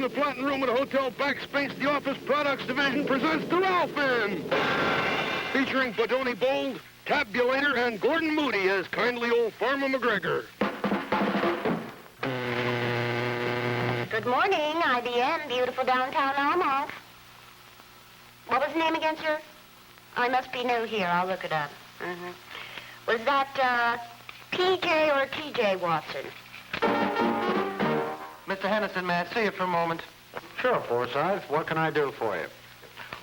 the flattened room at a hotel backspace, the office products division presents the Ralphmen, featuring Bodoni Bold, Tabulator, and Gordon Moody as kindly old Farmer McGregor. Good morning, IBM, beautiful downtown Almont. What was the name again, sir? I must be new here. I'll look it up. Was that PJ or TJ Watson? Mr. Hennison, may I see you for a moment? Sure, Forsyth. What can I do for you?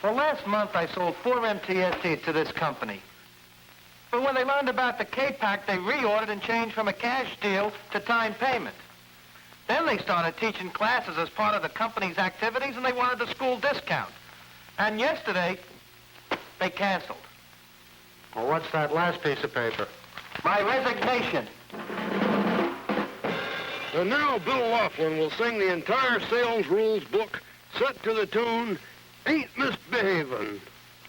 Well, last month I sold 4 MTSCs to this company. But when they learned about the K-Pack, they reordered and changed from a cash deal to time payment. Then they started teaching classes as part of the company's activities, and they wanted a school discount. And yesterday, they canceled. Well, what's that last piece of paper? My resignation. And now Bill Laughlin will sing the entire sales rules book set to the tune, Ain't Misbehavin'.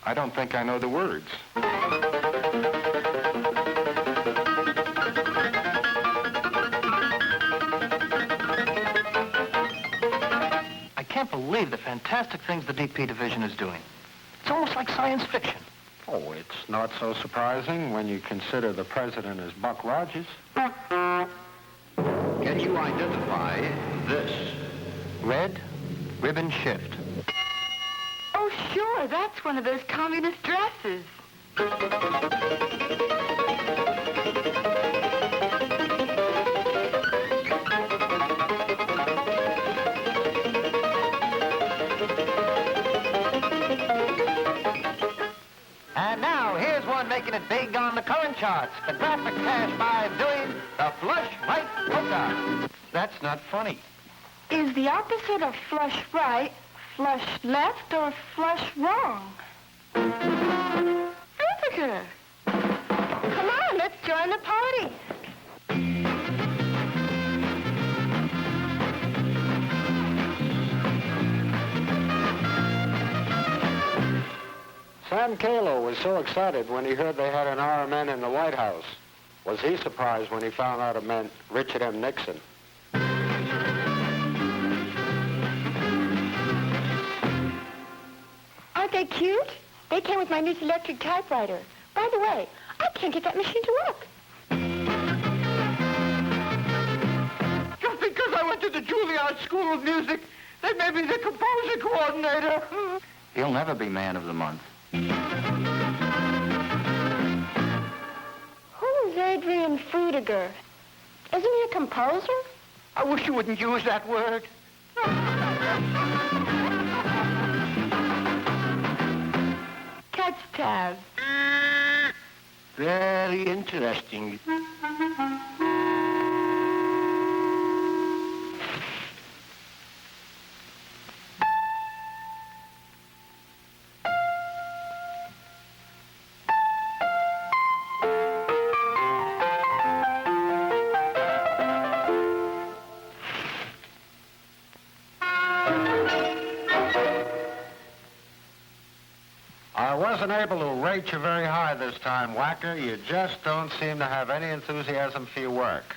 I don't think I know the words. I can't believe the fantastic things the DP division is doing. It's almost like science fiction. Oh, it's not so surprising when you consider the president is Buck Rogers. Can you identify this? Red ribbon shift. Oh, sure. That's one of those communist dresses. And now, here's one making it big on the current charts. The graphic cash buy doing the flush right polka. That's not funny. Is the opposite of flush right, flush left, or flush wrong? Ithaca! Come on, let's join the party. Sam Kalo was so excited when he heard they had an RMN in the White House. Was he surprised when he found out it meant Richard M. Nixon? Aren't they cute? They came with my new electric typewriter. By the way, I can't get that machine to work. Just because I went to the Juilliard School of Music, they made me the composer coordinator. He'll never be man of the month. Who is Adrian Frutiger? Isn't he a composer? I wish you wouldn't use that word. Cat's tab. Very interesting. I wasn't able to rate you very high this time, Whacker. You just don't seem to have any enthusiasm for your work.